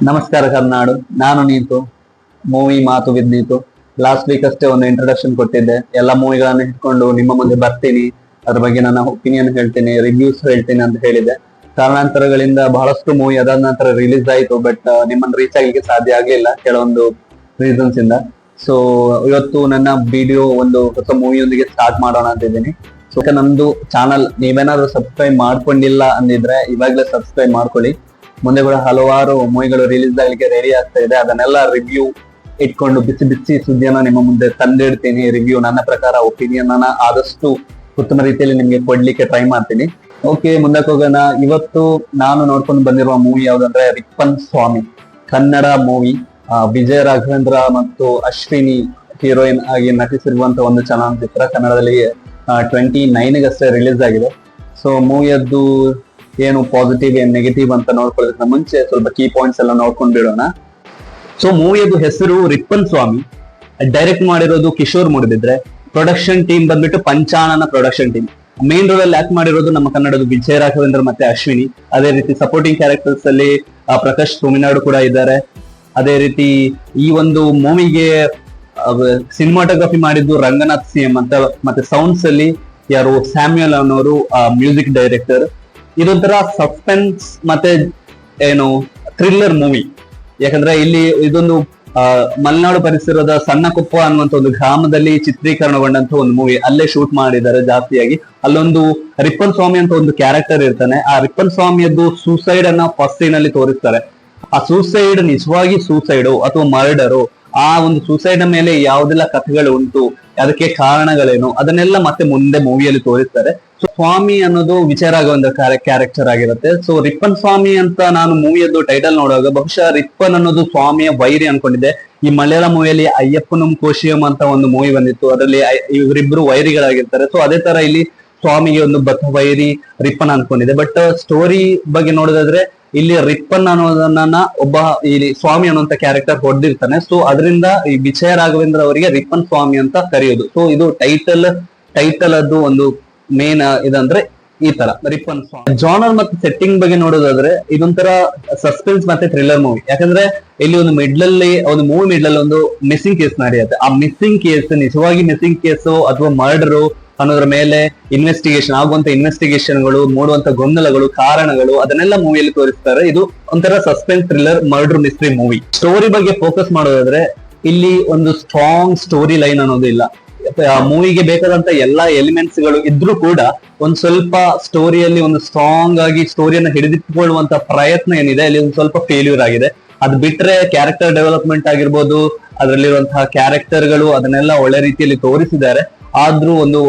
ನಮಸ್ಕಾರ ಕರ್ನಾಡು. ನಾನು ನೀತು ಮೂವಿ ಮಾತು ವಿದ್ ನೀತು. ಲಾಸ್ಟ್ ವೀಕ್ ಅಷ್ಟೇ ಒಂದು ಇಂಟ್ರೊಡಕ್ಷನ್ ಕೊಟ್ಟಿದ್ದೆ. ಎಲ್ಲ ಮೂವಿಗಳನ್ನ ಇಟ್ಕೊಂಡು ನಿಮ್ಮ ಮುಂದೆ ಬರ್ತೀನಿ, ಅದ್ರ ಬಗ್ಗೆ ನನ್ನ ಒಪಿನಿಯನ್ ಹೇಳ್ತೀನಿ, ರಿವ್ಯೂಸ್ ಹೇಳ್ತೀನಿ ಅಂತ ಹೇಳಿದೆ. ಕಾರಣಾಂತರಗಳಿಂದ ಬಹಳಷ್ಟು ಮೂವಿ ಅದಾದ ನಂತರ ರಿಲೀಸ್ ಆಯಿತು, ಬಟ್ ನಿಮ್ಮನ್ನು ರೀಚ್ ಆಗ್ಲಿಕ್ಕೆ ಸಾಧ್ಯ ಆಗ್ಲಿಲ್ಲ ಕೆಲವೊಂದು ರೀಸನ್ಸ್ ಇಂದ. ಸೊ ಇವತ್ತು ನನ್ನ ವಿಡಿಯೋ ಒಂದು ಹೊಸ ಮೂವಿಯೊಂದಿಗೆ ಸ್ಟಾರ್ಟ್ ಮಾಡೋಣ ಅಂತ ಇದ್ದೀನಿ. ಸೊ ನಮ್ದು ಚಾನಲ್ ನೀವೇನಾದ್ರೂ ಸಬ್ಸ್ಕ್ರೈಬ್ ಮಾಡ್ಕೊಂಡಿಲ್ಲ ಅಂದಿದ್ರೆ ಇವಾಗಲೇ ಸಬ್ಸ್ಕ್ರೈಬ್ ಮಾಡ್ಕೊಳ್ಳಿ. ಮುಂದೆ ಕೂಡ ಹಲವಾರು ಮೂವಿಗಳು ರಿಲೀಸ್ ಆಗ್ಲಿಕ್ಕೆ ರೆಡಿ ಆಗ್ತಾ ಇದೆ. ಅದನ್ನೆಲ್ಲ ರಿವ್ಯೂ ಇಟ್ಕೊಂಡು ಬಿಸಿ ಬಿಸಿ ಸುದ್ದಿಯನ್ನ ನಿಮ್ಮ ಮುಂದೆ ತಂದಿಡ್ತೀನಿ. ರಿವ್ಯೂ ನನ್ನ ಪ್ರಕಾರ ಒಪಿನಿಯನ್ ಅನ್ನ ಆದಷ್ಟು ಉತ್ತಮ ರೀತಿಯಲ್ಲಿ ನಿಮ್ಗೆ ಕೊಡ್ಲಿಕ್ಕೆ ಟ್ರೈ ಮಾಡ್ತೀನಿ. ಓಕೆ, ಮುಂದಕ್ಕೆ ಹೋಗೋಣ. ಇವತ್ತು ನಾನು ನೋಡ್ಕೊಂಡು ಬಂದಿರುವ ಮೂವಿ ಯಾವ್ದಂದ್ರೆ ರಿಪ್ಪನ್ ಸ್ವಾಮಿ, ಕನ್ನಡ ಮೂವಿ. ವಿಜಯ ರಾಘವೇಂದ್ರ ಮತ್ತು ಅಶ್ವಿನಿ ಹೀರೋಯಿನ್ ಆಗಿ ನಟಿಸಿರುವಂತ ಒಂದು ಚಲನಚಿತ್ರ. ಕನ್ನಡದಲ್ಲಿ 29 ಗಷ್ಟೇ ರಿಲೀಸ್ ಆಗಿದೆ. ಸೊ ಮೂವಿಯದ್ದು ಏನು ಪಾಸಿಟಿವ್ ಏನ್ ನೆಗೆಟಿವ್ ಅಂತ ನೋಡ್ಕೊಳ್ಳೋದಕ್ಕೆ ಮುಂಚೆ ಸ್ವಲ್ಪ ಕೀ ಪಾಯಿಂಟ್ಸ್ ಎಲ್ಲ ನೋಡ್ಕೊಂಡ್ ಬಿಡೋಣ. ಸೊ ಮೂವಿಯದು ಹೆಸರು ರಿಪ್ಪನ್ ಸ್ವಾಮಿ. ಡೈರೆಕ್ಟ್ ಮಾಡಿರೋದು ಕಿಶೋರ್ ಮೂಡಿಬಿದ್ರೆ. ಪ್ರೊಡಕ್ಷನ್ ಟೀಮ್ ಬಂದ್ಬಿಟ್ಟು ಪಂಚಾನನ ಪ್ರೊಡಕ್ಷನ್ ಟೀಮ್. ಮೇನ್ ರೋಲ್ ಅಲ್ಲಿ ಆಕ್ಟ್ ಮಾಡಿರೋದು ನಮ್ಮ ಕನ್ನಡದ ವಿಜಯ ರಾಘವೇಂದ್ರ ಮತ್ತೆ ಅಶ್ವಿನಿ. ಅದೇ ರೀತಿ ಸಪೋರ್ಟಿಂಗ್ ಕ್ಯಾರೆಕ್ಟರ್ಸ್ ಅಲ್ಲಿ ಪ್ರಕಾಶ್ ತುಮಿನಾಡು ಕೂಡ ಇದ್ದಾರೆ. ಅದೇ ರೀತಿ ಈ ಒಂದು ಮೂವಿಗೆ ಸಿನಿಮಾಟೋಗ್ರಫಿ ಮಾಡಿದ್ದು ರಂಗನಾಥ್ ಸಿಎಂ ಅಂತ. ಮತ್ತೆ ಸೌಂಡ್ಸ್ ಅಲ್ಲಿ ಯಾರು ಸ್ಯಾಮ್ಯುಯಲ್ ಅನ್ನೋರು ಮ್ಯೂಸಿಕ್ ಡೈರೆಕ್ಟರ್. ಇದೊಂಥರ ಸಸ್ಪೆನ್ಸ್ ಮತ್ತೆ ಏನು ಥ್ರಿಲ್ಲರ್ ಮೂವಿ. ಯಾಕಂದ್ರೆ ಇಲ್ಲಿ ಇದೊಂದು ಮಲೆನಾಡು ಪರಿಸರದ ಸಣ್ಣಕೊಪ್ಪ ಅನ್ನುವಂತ ಒಂದು ಗ್ರಾಮದಲ್ಲಿ ಚಿತ್ರೀಕರಣಗೊಂಡಂತ ಒಂದು ಮೂವಿ. ಅಲ್ಲೇ ಶೂಟ್ ಮಾಡಿದ್ದಾರೆ ಜಾಸ್ತಿಯಾಗಿ. ಅಲ್ಲೊಂದು ರಿಪ್ಪನ್ ಸ್ವಾಮಿ ಅಂತ ಒಂದು ಕ್ಯಾರೆಕ್ಟರ್ ಇರ್ತಾನೆ. ಆ ರಿಪ್ಪನ್ ಸ್ವಾಮಿಯದ್ದು ಸೂಸೈಡ್ ಅನ್ನ ಫಸ್ಟ್ ಸೀನ್ ಅಲ್ಲಿ ತೋರಿಸ್ತಾರೆ. ಆ ಸೂಸೈಡ್ ನಿಜವಾಗಿ ಸೂಸೈಡು ಅಥವಾ ಮರ್ಡರು, ಆ ಒಂದು ಸೂಸೈಡ್ ಮೇಲೆ ಯಾವ್ದೆಲ್ಲ ಕಥೆಗಳು ಉಂಟು, ಅದಕ್ಕೆ ಕಾರಣಗಳೇನು, ಅದನ್ನೆಲ್ಲ ಮತ್ತೆ ಮುಂದೆ ಮೂವಿಯಲ್ಲಿ ತೋರಿಸ್ತಾರೆ. ಸೊ ಸ್ವಾಮಿ ಅನ್ನೋದು ವಿಚಾರ ಆಗೋ ಒಂದು ಕ್ಯಾರೆಕ್ಟರ್ ಆಗಿರುತ್ತೆ. ಸೊ ರಿಪ್ಪನ್ ಸ್ವಾಮಿ ಅಂತ ನಾನು ಮೂವಿಯದ್ದು ಟೈಟಲ್ ನೋಡುವಾಗ ಬಹುಶಃ ರಿಪ್ಪನ್ ಅನ್ನೋದು ಸ್ವಾಮಿಯ ವೈರಿ ಅನ್ಕೊಂಡಿದ್ದೆ. ಈ ಮಲಯಾಳ ಮೂವಿಯಲ್ಲಿ ಅಯ್ಯಪ್ಪನಂ ಕೋಶಿಯಂ ಅಂತ ಒಂದು ಮೂವಿ ಬಂದಿತ್ತು, ಅದರಲ್ಲಿ ಇವರಿಬ್ರು ವೈರಿಗಳಾಗಿರ್ತಾರೆ. ಸೊ ಅದೇ ತರ ಇಲ್ಲಿ ಸ್ವಾಮಿಗೆ ಒಂದು ಬದ್ಧ ವೈರಿ ರಿಪ್ಪನ್ ಅನ್ಕೊಂಡಿದ್ದೆ. ಬಟ್ ಸ್ಟೋರಿ ಬಗ್ಗೆ ನೋಡೋದಾದ್ರೆ ಇಲ್ಲಿ ರಿಪ್ಪನ್ ಅನ್ನೋದನ್ನ ಒಬ್ಬ ಇಲ್ಲಿ ಸ್ವಾಮಿ ಅನ್ನುವಂತ ಕ್ಯಾರೆಕ್ಟರ್ ಹೊಡೆದಿರ್ತಾನೆ. ಸೊ ಅದರಿಂದ ಈ ವಿಜಯ ರಾಘವೇಂದ್ರ ಅವರಿಗೆ ರಿಪ್ಪನ್ ಸ್ವಾಮಿ ಅಂತ ಕರೆಯೋದು. ಸೊ ಇದು ಟೈಟಲ್ ಅದು ಒಂದು ಮೇನ್ ಇದಂದ್ರೆ ಈ ತರ ರಿಪ್ಪನ್ ಸ್ವಾಮಿ. ಜಾನರ್ ಮತ್ತೆ ಸೆಟ್ಟಿಂಗ್ ಬಗ್ಗೆ ನೋಡೋದಾದ್ರೆ ಇದೊಂಥರ ಸಸ್ಪೆನ್ಸ್ ಮತ್ತೆ ಥ್ರಿಲ್ಲರ್ ಮೂವಿ. ಯಾಕಂದ್ರೆ ಇಲ್ಲಿ ಒಂದು ಒಂದು ಮೂವಿ ಮಿಡ್ಲ್ ಅಲ್ಲಿ ಒಂದು ಮಿಸ್ಸಿಂಗ್ ಕೇಸ್ ನಡೆಯುತ್ತೆ. ಆ ಮಿಸ್ಸಿಂಗ್ ಕೇಸ್ ನಿಜವಾಗಿ ಮಿಸ್ಸಿಂಗ್ ಕೇಸು ಅಥವಾ ಮರ್ಡರು ಅನ್ನೋದ್ರ ಮೇಲೆ ಇನ್ವೆಸ್ಟಿಗೇಷನ್ ಆಗುವಂತ ಇನ್ವೆಸ್ಟಿಗೇಷನ್ಗಳು, ಮೂಡುವಂತ ಗೊಂದಲಗಳು, ಕಾರಣಗಳು, ಅದನ್ನೆಲ್ಲ ಮೂವಿಯಲ್ಲಿ ತೋರಿಸ್ತಾರೆ. ಇದು ಒಂಥರ suspense thriller murder mystery movie. Story ಬಗ್ಗೆ ಫೋಕಸ್ ಮಾಡೋದಾದ್ರೆ ಇಲ್ಲಿ ಒಂದು ಸ್ಟ್ರಾಂಗ್ ಸ್ಟೋರಿ ಲೈನ್ ಅನ್ನೋದು ಇಲ್ಲ. ಮೂವಿಗೆ ಬೇಕಾದಂತ ಎಲ್ಲಾ ಎಲಿಮೆಂಟ್ಸ್ ಗಳು ಇದ್ರೂ ಕೂಡ ಒಂದ್ ಸ್ವಲ್ಪ ಸ್ಟೋರಿಯಲ್ಲಿ ಒಂದು ಸ್ಟ್ರಾಂಗ್ ಆಗಿ ಸ್ಟೋರಿಯನ್ನ ಹಿಡಿದಿಟ್ಟುಕೊಳ್ಳುವಂತ ಪ್ರಯತ್ನ ಏನಿದೆ ಅಲ್ಲಿ ಒಂದು ಸ್ವಲ್ಪ ಫೇಲ್ಯೂರ್ ಆಗಿದೆ. ಅದ್ ಬಿಟ್ರೆ ಕ್ಯಾರೆಕ್ಟರ್ ಡೆವಲಪ್ಮೆಂಟ್ ಆಗಿರ್ಬೋದು, ಅದರಲ್ಲಿರುವಂತಹ ಕ್ಯಾರೆಕ್ಟರ್ಗಳು ಅದನ್ನೆಲ್ಲ ಒಳ್ಳೆ ರೀತಿಯಲ್ಲಿ ತೋರಿಸಿದ್ದಾರೆ. ಆದ್ರೂ ಒಂದು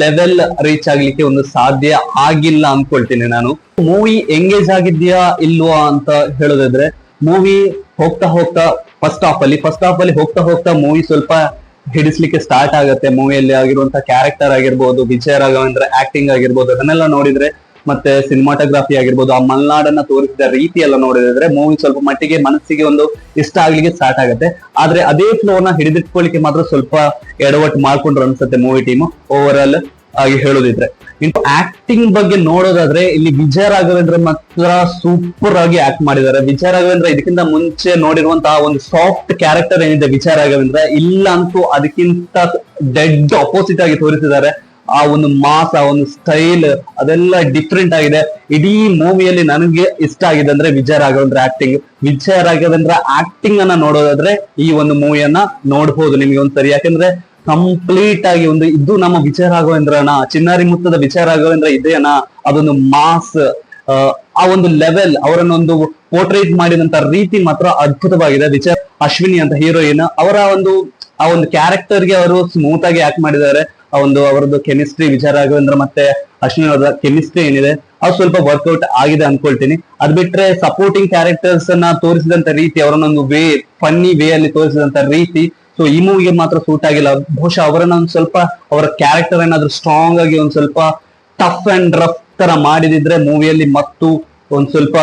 ಲೆವೆಲ್ ರೀಚ್ ಆಗ್ಲಿಕ್ಕೆ ಒಂದು ಸಾಧ್ಯ ಆಗಿಲ್ಲ ಅನ್ಕೊಳ್ತೀನಿ ನಾನು. ಮೂವಿ ಎಂಗೇಜ್ ಆಗಿದ್ಯಾ ಇಲ್ವಾ ಅಂತ ಹೇಳೋದಾದ್ರೆ ಮೂವಿ ಹೋಗ್ತಾ ಫಸ್ಟ್ ಹಾಫ್ ಅಲ್ಲಿ ಹೋಗ್ತಾ ಮೂವಿ ಸ್ವಲ್ಪ ಹಿಡಿಸ್ಲಿಕ್ಕೆ ಸ್ಟಾರ್ಟ್ ಆಗುತ್ತೆ. ಮೂವಿಯಲ್ಲಿ ಆಗಿರುವಂತಹ ಕ್ಯಾರೆಕ್ಟರ್ ಆಗಿರ್ಬೋದು, ವಿಜಯ ರಾಘವೇಂದ್ರ ಆಕ್ಟಿಂಗ್ ಆಗಿರ್ಬೋದು, ಅದನ್ನೆಲ್ಲ ನೋಡಿದ್ರೆ ಮತ್ತೆ ಸಿನಿಮಾಟೋಗ್ರಫಿ ಆಗಿರ್ಬೋದು, ಆ ಮಲೆನಾಡನ್ನ ತೋರಿಸಿದ ರೀತಿ ಎಲ್ಲ ನೋಡಿದ್ರೆ ಮೂವಿ ಸ್ವಲ್ಪ ಮಟ್ಟಿಗೆ ಮನಸ್ಸಿಗೆ ಒಂದು ಇಷ್ಟ ಆಗ್ಲಿಕ್ಕೆ ಸ್ಟಾರ್ಟ್ ಆಗುತ್ತೆ. ಆದ್ರೆ ಅದೇ ಫ್ಲೋನ ಹಿಡಿದಿಟ್ಕೊಳ್ಳಿಕ್ಕೆ ಮಾತ್ರ ಸ್ವಲ್ಪ ಎಡವಟ್ಟು ಮಾಡ್ಕೊಂಡ್ರು ಅನ್ಸುತ್ತೆ ಮೂವಿ ಟೀಮ್ ಓವರ್ ಆಲ್ ಆಗಿ ಹೇಳೋದಿದ್ರೆ. ಇನ್ನು ಆಕ್ಟಿಂಗ್ ಬಗ್ಗೆ ನೋಡೋದಾದ್ರೆ ಇಲ್ಲಿ ವಿಜಯ ರಾಘವೇಂದ್ರ ಮಾತ್ರ ಸೂಪರ್ ಆಗಿ ಆಕ್ಟ್ ಮಾಡಿದ್ದಾರೆ. ವಿಜಯ ರಾಘವೇಂದ್ರ ಇದಕ್ಕಿಂತ ಮುಂಚೆ ನೋಡಿರುವಂತಹ ಒಂದು ಸಾಫ್ಟ್ ಕ್ಯಾರೆಕ್ಟರ್ ಏನಿದೆ ವಿಜಯ ರಾಘವೇಂದ್ರ, ಇಲ್ಲ ಅಂತೂ ಅದಕ್ಕಿಂತ ಡೆಡ್ ಅಪೋಸಿಟ್ ಆಗಿ ತೋರಿಸಿದ್ದಾರೆ. ಆ ಒಂದು ಮಾಸ್, ಆ ಒಂದು ಸ್ಟೈಲ್ ಅದೆಲ್ಲ ಡಿಫ್ರೆಂಟ್ ಆಗಿದೆ. ಇಡೀ ಮೂವಿಯಲ್ಲಿ ನನಗೆ ಇಷ್ಟ ಆಗಿದೆ ಅಂದ್ರೆ ವಿಜಯ ರಾಘವೇಂದ್ರ ಆಕ್ಟಿಂಗ್. ವಿಜಯ ರಾಘವೇಂದ್ರ ಆಕ್ಟಿಂಗ್ ಅನ್ನ ನೋಡೋದಾದ್ರೆ ಈ ಒಂದು ಮೂವಿಯನ್ನ ನೋಡ್ಬೋದು ನಿಮ್ಗೆ ಒಂದ್ಸರಿ. ಯಾಕಂದ್ರೆ ಕಂಪ್ಲೀಟ್ ಆಗಿ ಒಂದು ಇದು ನಮ್ಮ ವಿಜಯ ರಾಘವೇಂದ್ರನ, ಚಿನ್ನಾರಿ ಮುತ್ತದ ವಿಜಯ ರಾಘವೇಂದ್ರ ಇದೆಯಾ, ಅದೊಂದು ಮಾಸ್, ಆ ಒಂದು ಲೆವೆಲ್, ಅವರನ್ನೊಂದು ಪೋರ್ಟ್ರೇಟ್ ಮಾಡಿದಂತ ರೀತಿ ಮಾತ್ರ ಅದ್ಭುತವಾಗಿದೆ. ವಿಜಯ ಅಶ್ವಿನಿ ಅಂತ ಹೀರೋಯಿನ್, ಆ ಒಂದು ಕ್ಯಾರೆಕ್ಟರ್ಗೆ ಅವರು ಸ್ಮೂತ್ ಆಗಿ ಆಕ್ಟ್ ಮಾಡಿದ್ದಾರೆ. ಅವರದ್ದು ಕೆಮಿಸ್ಟ್ರಿ, ವಿಜಯ ರಾಘವೇಂದ್ರ ಮತ್ತೆ ಅಶ್ವಿನಿ ಅವರ ಕೆಮಿಸ್ಟ್ರಿ ಏನಿದೆ ಅದು ಸ್ವಲ್ಪ ವರ್ಕೌಟ್ ಆಗಿದೆ ಅನ್ಕೊಳ್ತೀನಿ. ಅದ್ ಬಿಟ್ರೆ ಸಪೋರ್ಟಿಂಗ್ ಕ್ಯಾರೆಕ್ಟರ್ಸ್ ಅನ್ನ ತೋರಿಸಿದಂತ ರೀತಿ, ಅವರನ್ನೊಂದು ಫನ್ನಿ ವೇ ಅಲ್ಲಿ ತೋರಿಸಿದಂತ ರೀತಿ ಸೊ ಈ ಮೂವಿಗೆ ಮಾತ್ರ ಸೂಟ್ ಆಗಿಲ್ಲ. ಬಹುಶಃ ಅವರನ್ನ ಒಂದ್ ಸ್ವಲ್ಪ ಅವರ ಕ್ಯಾರೆಕ್ಟರ್ ಏನಾದ್ರೂ ಸ್ಟ್ರಾಂಗ್ ಆಗಿ ಒಂದ್ ಸ್ವಲ್ಪ ಟಫ್ ಅಂಡ್ ರಫ್ ತರ ಮಾಡಿದಿದ್ರೆ ಮೂವಿಯಲ್ಲಿ ಮತ್ತು ಒಂದ್ ಸ್ವಲ್ಪ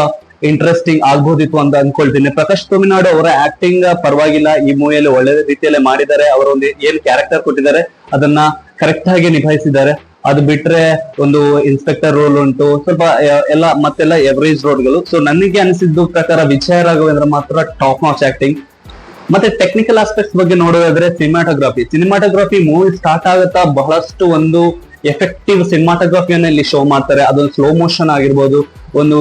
ಇಂಟ್ರೆಸ್ಟಿಂಗ್ ಆಗ್ಬೋದಿತ್ತು ಅಂತ ಅನ್ಕೊಳ್ತೀನಿ. ಪ್ರಕಾಶ್ ತುಮಿನಾಡು ಅವರ ಆಕ್ಟಿಂಗ್ ಪರವಾಗಿಲ್ಲ, ಈ ಮೂವಿಯಲ್ಲಿ ಒಳ್ಳೆ ರೀತಿಯಲ್ಲೇ ಮಾಡಿದ್ದಾರೆ. ಅವರೊಂದು ಏನ್ ಕ್ಯಾರೆಕ್ಟರ್ ಕೊಟ್ಟಿದ್ದಾರೆ ಅದನ್ನ ಕರೆಕ್ಟ್ ಆಗಿ ನಿಭಾಯಿಸಿದ್ದಾರೆ. ಅದು ಬಿಟ್ರೆ ಒಂದು ಇನ್ಸ್ಪೆಕ್ಟರ್ ರೋಲ್ ಉಂಟು, ಸ್ವಲ್ಪ ಮತ್ತೆಲ್ಲ ಎವರೇಜ್ ರೋಲ್ಗಳು. ಸೊ ನನಗೆ ಅನಿಸಿದ್ದು ಪ್ರಕಾರ ವಿಜಯ ರಾಘವೇಂದ್ರ ಮಾತ್ರ ಟಾಪ್ ನಾಚ್ ಆಕ್ಟಿಂಗ್. ಮತ್ತೆ ಟೆಕ್ನಿಕಲ್ ಆಸ್ಪೆಕ್ಟ್ಸ್ ಬಗ್ಗೆ ನೋಡೋದಾದ್ರೆ ಸಿನಿಮಾಟೋಗ್ರಫಿ ಮೂವಿ ಸ್ಟಾರ್ಟ್ ಆಗುತ್ತಾ ಬಹಳಷ್ಟು ಒಂದು ಎಫೆಕ್ಟಿವ್ ಸಿನಿಮಾಟೋಗ್ರಫಿಯನ್ನ ಇಲ್ಲಿ ಶೋ ಮಾಡ್ತಾರೆ. ಅದೊಂದು ಸ್ಲೋ ಮೋಷನ್ ಆಗಿರ್ಬೋದು, ಒಂದು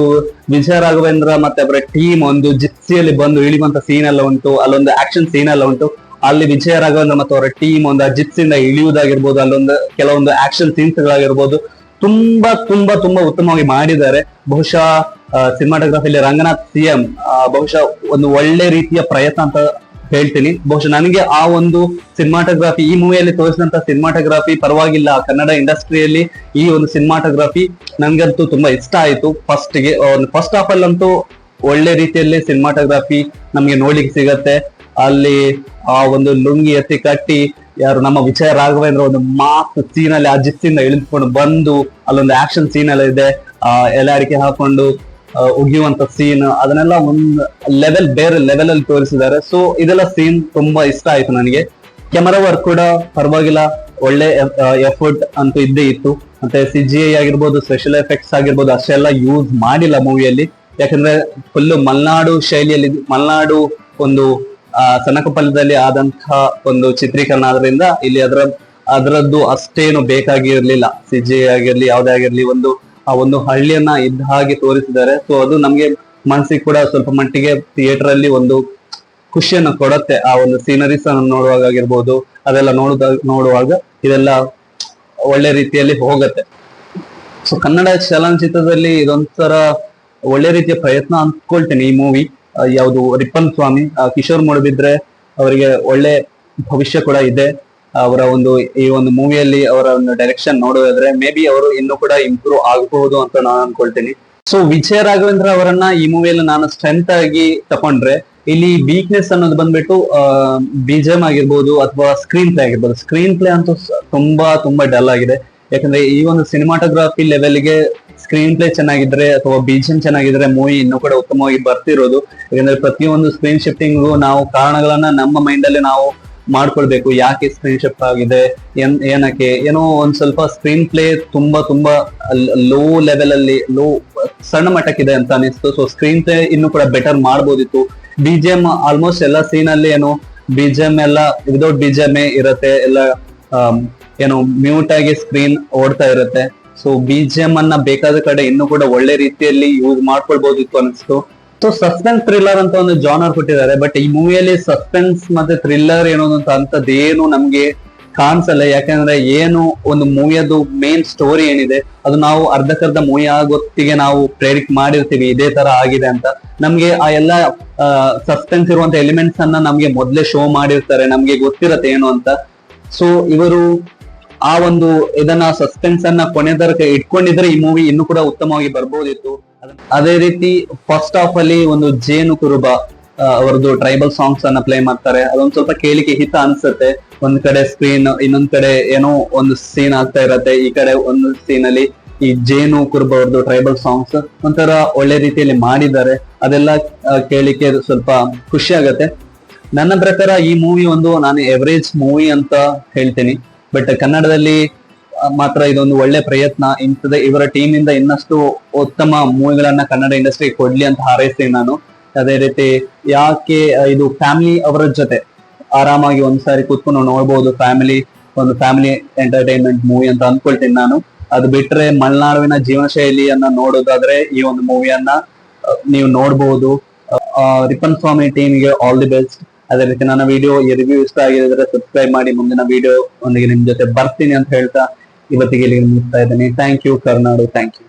ವಿಜಯ ರಾಘವೇಂದ್ರ ಮತ್ತೆ ಅವರ ಟೀಮ್ ಒಂದು ಜಿಪ್ಸಿಯಲ್ಲಿ ಬಂದು ಇಳಿಯುವಂತ ಸೀನ್ ಎಲ್ಲ ಉಂಟು, ಅಲ್ಲೊಂದು ಆಕ್ಷನ್ ಸೀನ್ ಎಲ್ಲ ಉಂಟು. ಅಲ್ಲಿ ವಿಜಯ ರಾಘವೇಂದ್ರ ಮತ್ತು ಅವರ ಟೀಮ್ ಒಂದು ಜಿಪ್ಸಿಯಿಂದ ಇಳಿಯುವುದಾಗಿರ್ಬೋದು, ಅಲ್ಲೊಂದು ಕೆಲವೊಂದು ಆಕ್ಷನ್ ಸೀನ್ಸ್ ಗಳಾಗಿರ್ಬೋದು, ತುಂಬಾ ತುಂಬಾ ತುಂಬಾ ಉತ್ತಮವಾಗಿ ಮಾಡಿದ್ದಾರೆ. ಬಹುಶಃ ಸಿನಿಮಾಟೋಗ್ರಫಿಯಲ್ಲಿ ರಂಗನಾಥ್ CM ಬಹುಶಃ ಒಂದು ಒಳ್ಳೆ ರೀತಿಯ ಪ್ರಯತ್ನ ಅಂತ ಹೇಳ್ತೀನಿ. ಬಹುಶಃ ನನಗೆ ಆ ಒಂದು ಸಿನಿಮಾಟೋಗ್ರಫಿ, ಈ ಮೂವಿಯಲ್ಲಿ ತೋರಿಸಿದಂತ ಸಿನಿಮಾಟೋಗ್ರಫಿ ಪರವಾಗಿಲ್ಲ. ಕನ್ನಡ ಇಂಡಸ್ಟ್ರಿಯಲ್ಲಿ ಈ ಒಂದು ಸಿನಿಮಾಟೋಗ್ರಫಿ ನನ್ಗಂತೂ ತುಂಬಾ ಇಷ್ಟ ಆಯ್ತು. ಫಸ್ಟ್ ಹಾಫ್ ಅಲ್ಲಂತೂ ಒಳ್ಳೆ ರೀತಿಯಲ್ಲಿ ಸಿನಿಮಾಟೋಗ್ರಫಿ ನಮ್ಗೆ ನೋಡ್ಲಿಕ್ಕೆ ಸಿಗತ್ತೆ. ಅಲ್ಲಿ ಆ ಒಂದು ಲುಂಗಿ ಎತ್ತಿ ಕಟ್ಟಿ ಯಾರು ನಮ್ಮ ವಿಜಯ ರಾಘವೇಂದ್ರ ಒಂದು ಮಾಸ್ ಸೀನ್ ಅಲ್ಲಿ ಆ ಜಿಪ್ಸಿಂದ ಇಳಿದುಕೊಂಡು ಬಂದು ಅಲ್ಲೊಂದು ಆಕ್ಷನ್ ಸೀನ್ ಎಲ್ಲ ಇದೆ, ಎಲೆ ಅಡಿಕೆ ಹಾಕೊಂಡು ಉಗಿಯುವಂತ ಸೀನ್, ಅದನ್ನೆಲ್ಲ ಒಂದು ಬೇರೆ ಲೆವೆಲ್ ಅಲ್ಲಿ ತೋರಿಸಿದ್ದಾರೆ. ಸೊ ಇದೆಲ್ಲ ಸೀನ್ ತುಂಬಾ ಇಷ್ಟ ಆಯ್ತು ನನಗೆ. ಕ್ಯಾಮರಾ ವರ್ಕ್ ಕೂಡ ಪರವಾಗಿಲ್ಲ, ಒಳ್ಳೆ ಎಫರ್ಟ್ ಅಂತೂ ಇದ್ದೇ ಇತ್ತು. ಮತ್ತೆ CGI ಆಗಿರ್ಬೋದು, ಸ್ಪೆಷಲ್ ಎಫೆಕ್ಟ್ಸ್ ಆಗಿರ್ಬೋದು ಅಷ್ಟೆಲ್ಲ ಯೂಸ್ ಮಾಡಿಲ್ಲ ಮೂವಿಯಲ್ಲಿ. ಯಾಕಂದ್ರೆ ಫುಲ್ ಮಲೆನಾಡು ಶೈಲಿಯಲ್ಲಿ, ಮಲೆನಾಡು ಒಂದು ಸನಕಪಲ್ಯದಲ್ಲಿ ಆದಂತಹ ಒಂದು ಚಿತ್ರೀಕರಣ ಆದ್ರಿಂದ ಇಲ್ಲಿ ಅದರದ್ದು ಅಷ್ಟೇನು ಬೇಕಾಗಿರ್ಲಿಲ್ಲ. CGI ಆಗಿರ್ಲಿ ಯಾವ್ದೇ ಆಗಿರ್ಲಿ, ಒಂದು ಹಳ್ಳಿಯನ್ನ ಇದ್ದ ಹಾಗೆ ತೋರಿಸಿದ್ದಾರೆ. ಸೊ ಅದು ನಮ್ಗೆ ಮನಸ್ಸಿಗೆ ಕೂಡ ಸ್ವಲ್ಪ ಮಟ್ಟಿಗೆ ಥಿಯೇಟರ್ ಅಲ್ಲಿ ಒಂದು ಖುಷಿಯನ್ನು ಕೊಡುತ್ತೆ. ಆ ಒಂದು ಸೀನರೀಸ್ ಅನ್ನು ನೋಡುವಾಗ ಆಗಿರ್ಬೋದು, ಅದೆಲ್ಲ ನೋಡುವಾಗ ಇದೆಲ್ಲ ಒಳ್ಳೆ ರೀತಿಯಲ್ಲಿ ಹೋಗತ್ತೆ. ಸೊ ಕನ್ನಡ ಚಲನಚಿತ್ರದಲ್ಲಿ ಇದೊಂಥರ ಒಳ್ಳೆ ರೀತಿಯ ಪ್ರಯತ್ನ ಅಂದ್ಕೊಳ್ತೇನೆ ಈ ಮೂವಿ. ಯಾವುದು ರಿಪ್ಪನ್ ಸ್ವಾಮಿ, ಕಿಶೋರ್ ಮೂಡುಬಿದ್ರೆ ಅವರಿಗೆ ಒಳ್ಳೆ ಭವಿಷ್ಯ ಕೂಡ ಇದೆ. ಅವರ ಈ ಒಂದು ಮೂವಿಯಲ್ಲಿ ಅವರ ಒಂದು ಡೈರೆಕ್ಷನ್ ನೋಡೋದಾದ್ರೆ ಮೇ ಬಿ ಅವರು ಇನ್ನೂ ಕೂಡ ಇಂಪ್ರೂವ್ ಆಗಬಹುದು ಅಂತ ನಾನು ಅನ್ಕೊಳ್ತೀನಿ. ಸೊ ವಿಜಯ ರಾಘವೇಂದ್ರ ಅವರನ್ನ ಈ ಮೂವಿಯಲ್ಲಿ ನಾನು ಸ್ಟ್ರೆಂತ್ ಆಗಿ ತಕೊಂಡ್ರೆ, ಇಲ್ಲಿ ವೀಕ್ನೆಸ್ ಅನ್ನೋದು ಬಂದ್ಬಿಟ್ಟು BGM ಆಗಿರ್ಬೋದು ಅಥವಾ ಸ್ಕ್ರೀನ್ ಪ್ಲೇ ಆಗಿರ್ಬೋದು. ಸ್ಕ್ರೀನ್ ಪ್ಲೇ ಅಂತೂ ತುಂಬಾ ತುಂಬಾ ಡಲ್ ಆಗಿದೆ. ಯಾಕಂದ್ರೆ ಈ ಒಂದು ಸಿನಿಮಾಟೋಗ್ರಫಿ ಲೆವೆಲ್ಗೆ ಸ್ಕ್ರೀನ್ ಪ್ಲೇ ಚೆನ್ನಾಗಿದ್ರೆ ಅಥವಾ BGM ಚೆನ್ನಾಗಿದ್ರೆ ಮೂವಿ ಇನ್ನೂ ಕೂಡ ಉತ್ತಮವಾಗಿ ಬರ್ತಿರೋದು. ಯಾಕಂದ್ರೆ ಪ್ರತಿಯೊಂದು ಸ್ಕ್ರೀನ್ ಶಿಫ್ಟಿಂಗು ನಾವು ಕಾರಣಗಳನ್ನ ನಮ್ಮ ಮೈಂಡ್ ಅಲ್ಲಿ ನಾವು ಮಾಡ್ಕೊಳ್ಬೇಕು. ಯಾಕೆ ಸ್ಕ್ರೀನ್ ಶಿಫ್ಟ್ ಆಗಿದೆ, ಏನಕ್ಕೆ, ಏನೋ ಒಂದ್ ಸ್ವಲ್ಪ ಸ್ಕ್ರೀನ್ ಪ್ಲೇ ತುಂಬಾ ತುಂಬಾ ಲೋ ಲೆವೆಲ್ ಅಲ್ಲಿ ಸಣ್ಣ ಮಟ್ಟಕ್ಕಿದೆ ಅಂತ ಅನಿಸ್ತು. ಸೊ ಸ್ಕ್ರೀನ್ ಪ್ಲೇ ಇನ್ನೂ ಕೂಡ ಬೆಟರ್ ಮಾಡ್ಬೋದಿತ್ತು. BGM ಆಲ್ಮೋಸ್ಟ್ ಎಲ್ಲ ಸೀನ್ ಅಲ್ಲಿ ಏನು BGM ಎಲ್ಲ ವಿದೌಟ್ BGM ಇರತ್ತೆ, ಎಲ್ಲ ಏನು ಮ್ಯೂಟ್ ಆಗಿ ಸ್ಕ್ರೀನ್ ಓಡ್ತಾ ಇರುತ್ತೆ. ಸೊ BGM ಅನ್ನ ಬೇಕಾದ ಕಡೆ ಇನ್ನೂ ಕೂಡ ಒಳ್ಳೆ ರೀತಿಯಲ್ಲಿ ಯೂಸ್ ಮಾಡ್ಕೊಳ್ಬಹುದಿತ್ತು ಅನಿಸ್ತು. ಸೊ ಸಸ್ಪೆನ್ಸ್ ಥ್ರಿಲ್ಲರ್ ಅಂತ ಒಂದು ಜಾನರ್ ಕೊಟ್ಟಿದ್ದಾರೆ, ಬಟ್ ಈ ಮೂವಿಯಲ್ಲಿ ಸಸ್ಪೆನ್ಸ್ ಮತ್ತೆ ಥ್ರಿಲ್ಲರ್ ಅಂತದ್ದೇನು ನಮ್ಗೆ ಕಾಣಿಸಲ್ಲ. ಯಾಕಂದ್ರೆ ಏನು ಒಂದು ಮೂವಿಯದು ಮೇನ್ ಸ್ಟೋರಿ ಏನಿದೆ ಅದು ನಾವು ಅರ್ಧಕ್ಕರ್ಧ ಮೂವಿ ಆಗೋತ್ತಿಗೆ ನಾವು ಪ್ರೇರಿಟ್ ಮಾಡಿರ್ತೀವಿ ಇದೇ ತರ ಆಗಿದೆ ಅಂತ. ನಮ್ಗೆ ಆ ಎಲ್ಲ ಸಸ್ಪೆನ್ಸ್ ಇರುವಂತ ಎಲಿಮೆಂಟ್ಸ್ ಅನ್ನ ನಮ್ಗೆ ಮೊದ್ಲೇ ಶೋ ಮಾಡಿರ್ತಾರೆ, ನಮ್ಗೆ ಗೊತ್ತಿರತ್ತೆ ಏನು ಅಂತ. ಸೊ ಇವರು ಆ ಒಂದು ಇದನ್ನ ಸಸ್ಪೆನ್ಸ್ ಅನ್ನ ಕೊನೆ ತನಕ ಇಟ್ಕೊಂಡಿದ್ರೆ ಈ ಮೂವಿ ಇನ್ನೂ ಕೂಡ ಉತ್ತಮವಾಗಿ ಬರ್ಬೋದಿತ್ತು. ಅದೇ ರೀತಿ ಫಸ್ಟ್ ಹಾಫ್ ಅಲ್ಲಿ ಒಂದು ಜೇನು ಕುರುಬ ಅವರದ್ದು ಟ್ರೈಬಲ್ ಸಾಂಗ್ಸ್ ಅನ್ನ ಪ್ಲೇ ಮಾಡ್ತಾರೆ. ಅದೊಂದ್ ಸ್ವಲ್ಪ ಕೇಳಿಕೆ ಹಿತ ಅನ್ಸುತ್ತೆ. ಒಂದ್ ಕಡೆ ಸ್ಕ್ರೀನ್, ಇನ್ನೊಂದ್ ಕಡೆ ಏನೋ ಒಂದು ಸೀನ್ ಆಗ್ತಾ ಇರತ್ತೆ, ಈ ಕಡೆ ಒಂದು ಸೀನ್ ಅಲ್ಲಿ ಈ ಜೇನು ಕುರುಬ ಅವ್ರದ್ದು ಟ್ರೈಬಲ್ ಸಾಂಗ್ಸ್ ಒಂಥರ ಒಳ್ಳೆ ರೀತಿಯಲ್ಲಿ ಮಾಡಿದ್ದಾರೆ. ಅದೆಲ್ಲ ಕೇಳಿಕೆ ಸ್ವಲ್ಪ ಖುಷಿ ಆಗತ್ತೆ. ನನ್ನ ಪ್ರಕಾರ ಈ ಮೂವಿ ನಾನು ಎವರೇಜ್ ಮೂವಿ ಅಂತ ಹೇಳ್ತೀನಿ. ಬಟ್ ಕನ್ನಡದಲ್ಲಿ ಮಾತ್ರ ಇದೊಂದು ಒಳ್ಳೆ ಪ್ರಯತ್ನ. ಇವರ ಟೀಮ್ ಇಂದ ಇನ್ನಷ್ಟು ಉತ್ತಮ ಮೂವಿಗಳನ್ನ ಕನ್ನಡ ಇಂಡಸ್ಟ್ರಿ ಕೊಡ್ಲಿ ಅಂತ ಹಾರೈಸ್ತೀನಿ ನಾನು. ಅದೇ ರೀತಿ ಯಾಕೆ ಇದು ಫ್ಯಾಮಿಲಿ ಅವರ ಜೊತೆ ಆರಾಮಾಗಿ ಒಂದ್ಸಾರಿ ಕೂತ್ಕೊಂಡು ನೋಡ್ಬೋದು, ಒಂದು ಫ್ಯಾಮಿಲಿ ಎಂಟರ್ಟೈನ್ಮೆಂಟ್ ಮೂವಿ ಅಂತ ಅನ್ಕೊಳ್ತೀನಿ ನಾನು. ಅದು ಬಿಟ್ರೆ ಮಲೆನಾಡಿನ ಜೀವನ ಶೈಲಿಯನ್ನ ನೋಡೋದಾದ್ರೆ ಈ ಒಂದು ಮೂವಿಯನ್ನ ನೀವು ನೋಡ್ಬಹುದು. ರಿಪ್ಪನ್ ಸ್ವಾಮಿ ಟೀಮ್ಗೆ ಆಲ್ ದಿ ಬೆಸ್ಟ್. ಅದೇ ರೀತಿ ನನ್ನ ಈ ರಿವ್ಯೂ ಇಷ್ಟ ಆಗಿದ್ರೆ ಸಬ್ಸ್ಕ್ರೈಬ್ ಮಾಡಿ. ಮುಂದಿನ ವಿಡಿಯೋ ಒಂದಿಗೆ ನಿಮ್ ಜೊತೆ ಬರ್ತೀನಿ ಅಂತ ಹೇಳ್ತಾ ಇವತ್ತಿಗೆ ಇಲ್ಲಿಗೆ ಮುಗಿಸ್ತಾ ಇದ್ದೀನಿ. ಥ್ಯಾಂಕ್ ಯು ಕರ್ನಾಡು, ಥ್ಯಾಂಕ್ ಯು.